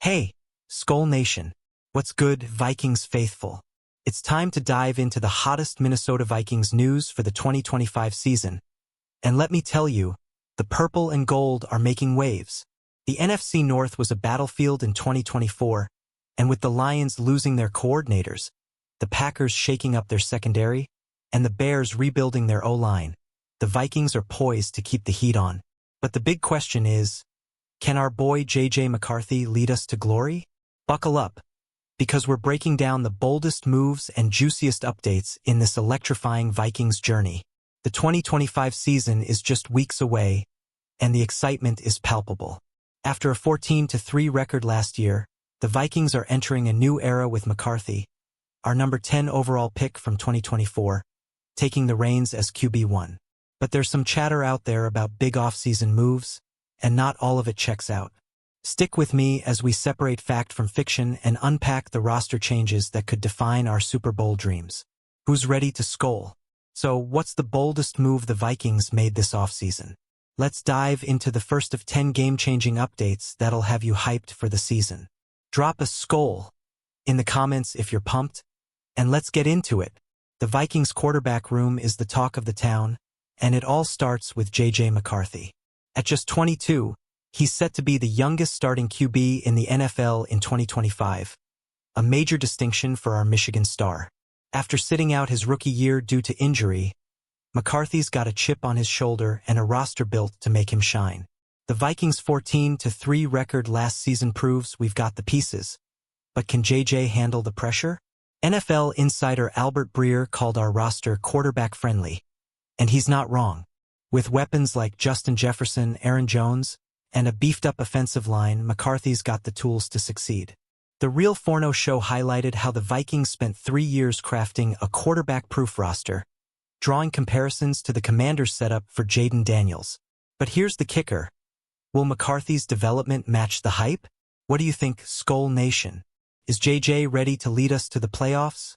Hey, SKOL Nation. What's good, Vikings faithful? It's time to dive into the hottest Minnesota Vikings news for the 2025 season. And let me tell you, the purple and gold are making waves. The NFC North was a battlefield in 2024, and with the Lions losing their coordinators, the Packers shaking up their secondary, and the Bears rebuilding their O-line, the Vikings are poised to keep the heat on. But the big question is, can our boy J.J. McCarthy lead us to glory? Buckle up, because we're breaking down the boldest moves and juiciest updates in this electrifying Vikings journey. The 2025 season is just weeks away, and the excitement is palpable. After a 14-3 record last year, the Vikings are entering a new era with McCarthy, our number 10 overall pick from 2024, taking the reins as QB1. But there's some chatter out there about big offseason moves, and not all of it checks out. Stick with me as we separate fact from fiction and unpack the roster changes that could define our Super Bowl dreams. Who's ready to SKOL? So, what's the boldest move the Vikings made this offseason? Let's dive into the first of 10 game-changing updates that'll have you hyped for the season. Drop a SKOL in the comments if you're pumped, and let's get into it. The Vikings quarterback room is the talk of the town, and it all starts with J.J. McCarthy. At just 22, he's set to be the youngest starting QB in the NFL in 2025, a major distinction for our Michigan star. After sitting out his rookie year due to injury, McCarthy's got a chip on his shoulder and a roster built to make him shine. The Vikings' 14-3 record last season proves we've got the pieces. But can JJ handle the pressure? NFL insider Albert Breer called our roster quarterback-friendly, and he's not wrong. With weapons like Justin Jefferson, Aaron Jones, and a beefed-up offensive line, McCarthy's got the tools to succeed. The Real Forno Show highlighted how the Vikings spent 3 years crafting a quarterback-proof roster, drawing comparisons to the Commanders' setup for Jaden Daniels. But here's the kicker. Will McCarthy's development match the hype? What do you think, SKOL Nation? Is JJ ready to lead us to the playoffs?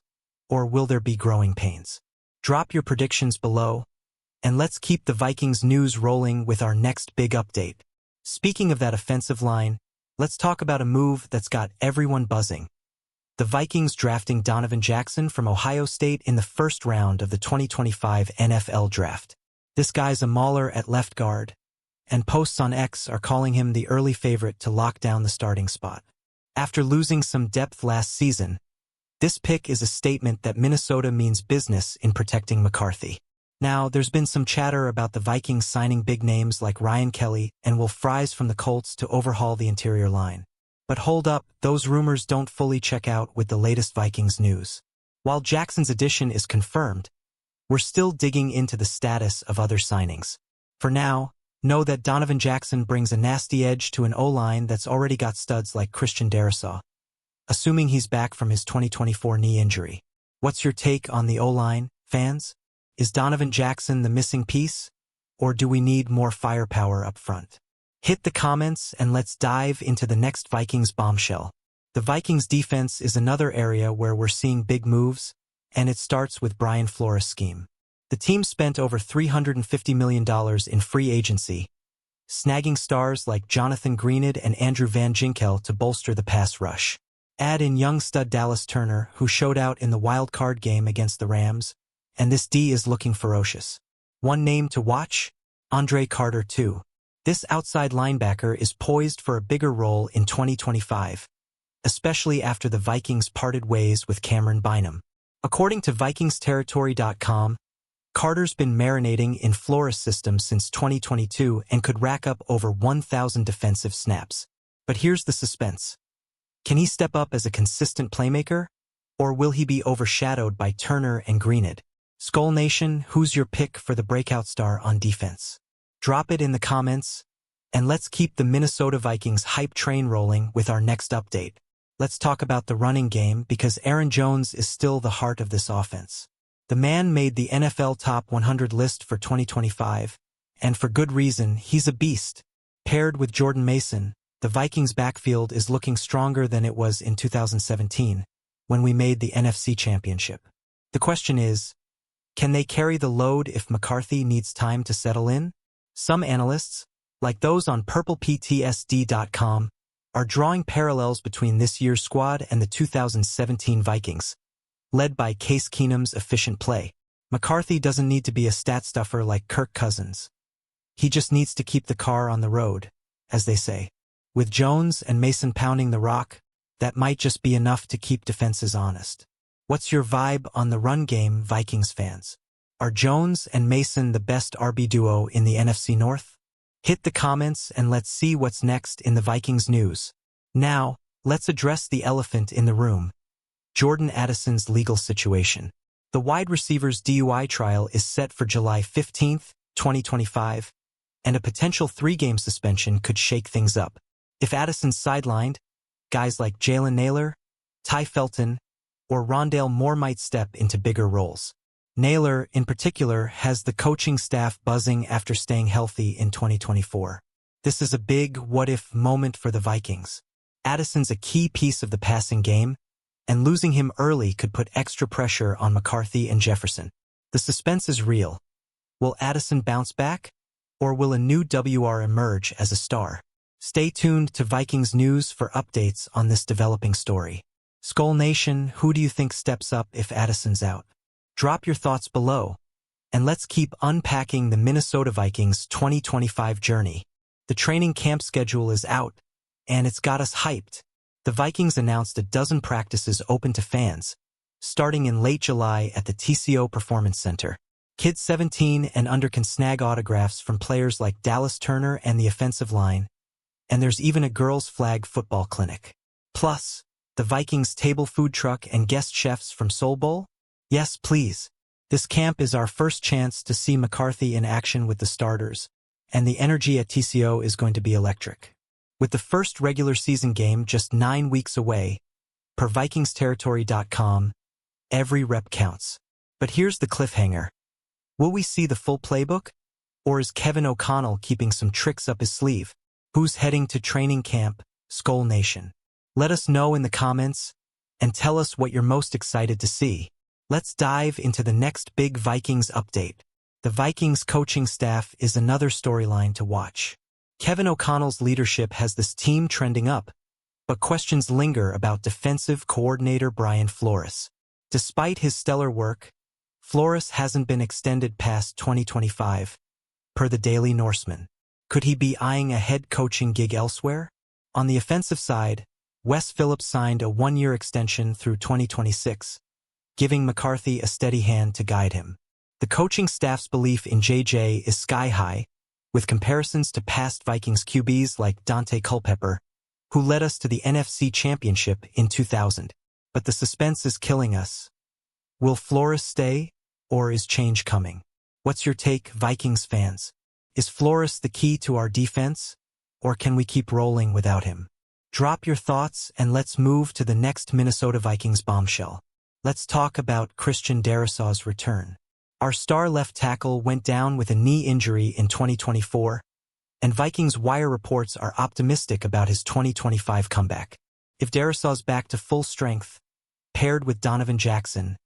Or will there be growing pains? Drop your predictions below, and let's keep the Vikings news rolling with our next big update. Speaking of that offensive line, let's talk about a move that's got everyone buzzing. The Vikings drafting Donovan Jackson from Ohio State in the first round of the 2025 NFL Draft. This guy's a mauler at left guard, and posts on X are calling him the early favorite to lock down the starting spot. After losing some depth last season, this pick is a statement that Minnesota means business in protecting McCarthy. Now, there's been some chatter about the Vikings signing big names like Ryan Kelly and Will Fries from the Colts to overhaul the interior line. But hold up, those rumors don't fully check out with the latest Vikings news. While Jackson's addition is confirmed, we're still digging into the status of other signings. For now, know that Donovan Jackson brings a nasty edge to an O-line that's already got studs like Christian Darrisaw, assuming he's back from his 2024 knee injury. What's your take on the O-line, fans? Is Donovan Jackson the missing piece, or do we need more firepower up front? Hit the comments and let's dive into the next Vikings bombshell. The Vikings defense is another area where we're seeing big moves, and it starts with Brian Flores' scheme. The team spent over $350 million in free agency, snagging stars like Jonathan Greenid and Andrew Van Ginkel to bolster the pass rush. Add in young stud Dallas Turner, who showed out in the wild card game against the Rams, and this D is looking ferocious. One name to watch? Andre Carter II. This outside linebacker is poised for a bigger role in 2025, especially after the Vikings parted ways with Cameron Bynum. According to VikingsTerritory.com, Carter's been marinating in Flores' system since 2022 and could rack up over 1,000 defensive snaps. But here's the suspense. Can he step up as a consistent playmaker, or will he be overshadowed by Turner and Greenid? SKOL Nation, who's your pick for the breakout star on defense? Drop it in the comments, and let's keep the Minnesota Vikings hype train rolling with our next update. Let's talk about the running game because Aaron Jones is still the heart of this offense. The man made the NFL Top 100 list for 2025, and for good reason. He's a beast. Paired with Jordan Mason, the Vikings' backfield is looking stronger than it was in 2017, when we made the NFC Championship. The question is, can they carry the load if McCarthy needs time to settle in? Some analysts, like those on purpleptsd.com, are drawing parallels between this year's squad and the 2017 Vikings, led by Case Keenum's efficient play. McCarthy doesn't need to be a stat stuffer like Kirk Cousins. He just needs to keep the car on the road, as they say. With Jones and Mason pounding the rock, that might just be enough to keep defenses honest. What's your vibe on the run game, Vikings fans? Are Jones and Mason the best RB duo in the NFC North? Hit the comments and let's see what's next in the Vikings news. Now, let's address the elephant in the room. Jordan Addison's legal situation. The wide receiver's DUI trial is set for July 15, 2025, and a potential 3-game suspension could shake things up. If Addison's sidelined, guys like Jalen Nailor, Ty Felton, or Rondale Moore might step into bigger roles. Nailor, in particular, has the coaching staff buzzing after staying healthy in 2024. This is a big what-if moment for the Vikings. Addison's a key piece of the passing game, and losing him early could put extra pressure on McCarthy and Jefferson. The suspense is real. Will Addison bounce back, or will a new WR emerge as a star? Stay tuned to Vikings News for updates on this developing story. SKOL Nation, who do you think steps up if Addison's out? Drop your thoughts below, and let's keep unpacking the Minnesota Vikings 2025 journey. The training camp schedule is out, and it's got us hyped. The Vikings announced a dozen practices open to fans, starting in late July at the TCO Performance Center. Kids 17 and under can snag autographs from players like Dallas Turner and the offensive line, and there's even a girls' flag football clinic. Plus, the Vikings table food truck and guest chefs from Soul Bowl? Yes, please. This camp is our first chance to see McCarthy in action with the starters, and the energy at TCO is going to be electric. With the first regular season game just 9 weeks away, per VikingsTerritory.com, every rep counts. But here's the cliffhanger. Will we see the full playbook? Or is Kevin O'Connell keeping some tricks up his sleeve? Who's heading to training camp, SKOL Nation? Let us know in the comments, and tell us what you're most excited to see. Let's dive into the next big Vikings update. The Vikings coaching staff is another storyline to watch. Kevin O'Connell's leadership has this team trending up, but questions linger about defensive coordinator Brian Flores. Despite his stellar work, Flores hasn't been extended past 2025, per the Daily Norseman. Could he be eyeing a head coaching gig elsewhere? On the offensive side, Wes Phillips signed a 1-year extension through 2026, giving McCarthy a steady hand to guide him. The coaching staff's belief in JJ is sky-high, with comparisons to past Vikings QBs like Dante Culpepper, who led us to the NFC Championship in 2000. But the suspense is killing us. Will Flores stay, or is change coming? What's your take, Vikings fans? Is Flores the key to our defense, or can we keep rolling without him? Drop your thoughts and let's move to the next Minnesota Vikings bombshell. Let's talk about Christian Darrisaw's return. Our star left tackle went down with a knee injury in 2024, and Vikings Wire reports are optimistic about his 2025 comeback. If Darrisaw's back to full strength, paired with Donovan Jackson,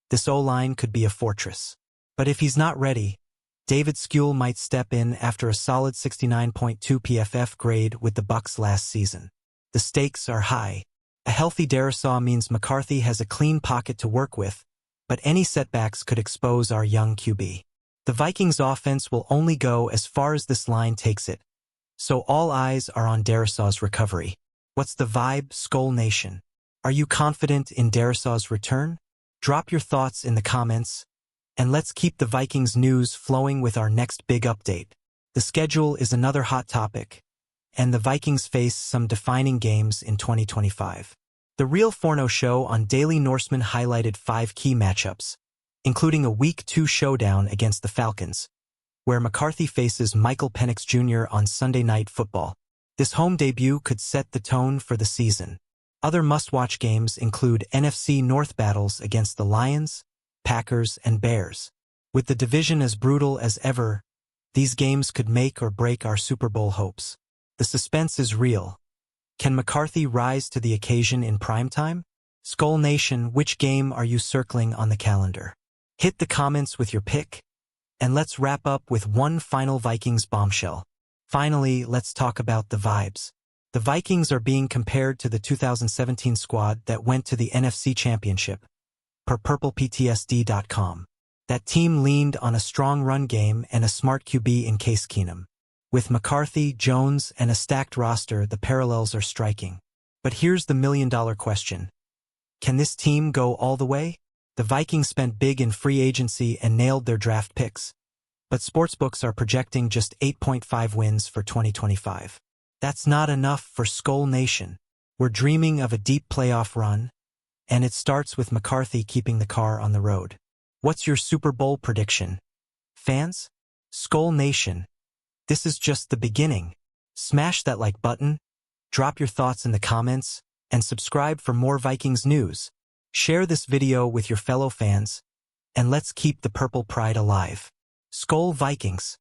this O-line could be a fortress. But if he's not ready, David SKOL might step in after a solid 69.2 PFF grade with the Bucs last season. The stakes are high. A healthy Darrisaw means McCarthy has a clean pocket to work with, but any setbacks could expose our young QB. The Vikings offense will only go as far as this line takes it, so all eyes are on Darrisaw's recovery. What's the vibe, SKOL Nation? Are you confident in Darrisaw's return? Drop your thoughts in the comments, and let's keep the Vikings news flowing with our next big update. The schedule is another hot topic, and the Vikings face some defining games in 2025. The Real Forno Show on Daily Norseman highlighted 5 key matchups, including a Week 2 showdown against the Falcons, where McCarthy faces Michael Penix Jr. on Sunday Night Football. This home debut could set the tone for the season. Other must-watch games include NFC North battles against the Lions, Packers, and Bears. With the division as brutal as ever, these games could make or break our Super Bowl hopes. The suspense is real. Can McCarthy rise to the occasion in primetime? SKOL Nation, which game are you circling on the calendar? Hit the comments with your pick, and let's wrap up with one final Vikings bombshell. Finally, let's talk about the vibes. The Vikings are being compared to the 2017 squad that went to the NFC Championship, per purpleptsd.com. That team leaned on a strong run game and a smart QB in Case Keenum. With McCarthy, Jones, and a stacked roster, the parallels are striking. But here's the million-dollar question. Can this team go all the way? The Vikings spent big in free agency and nailed their draft picks. But sportsbooks are projecting just 8.5 wins for 2025. That's not enough for SKOL Nation. We're dreaming of a deep playoff run, and it starts with McCarthy keeping the car on the road. What's your Super Bowl prediction? Fans? SKOL Nation. This is just the beginning. Smash that like button, drop your thoughts in the comments, and subscribe for more Vikings news. Share this video with your fellow fans, and let's keep the purple pride alive. SKOL Vikings.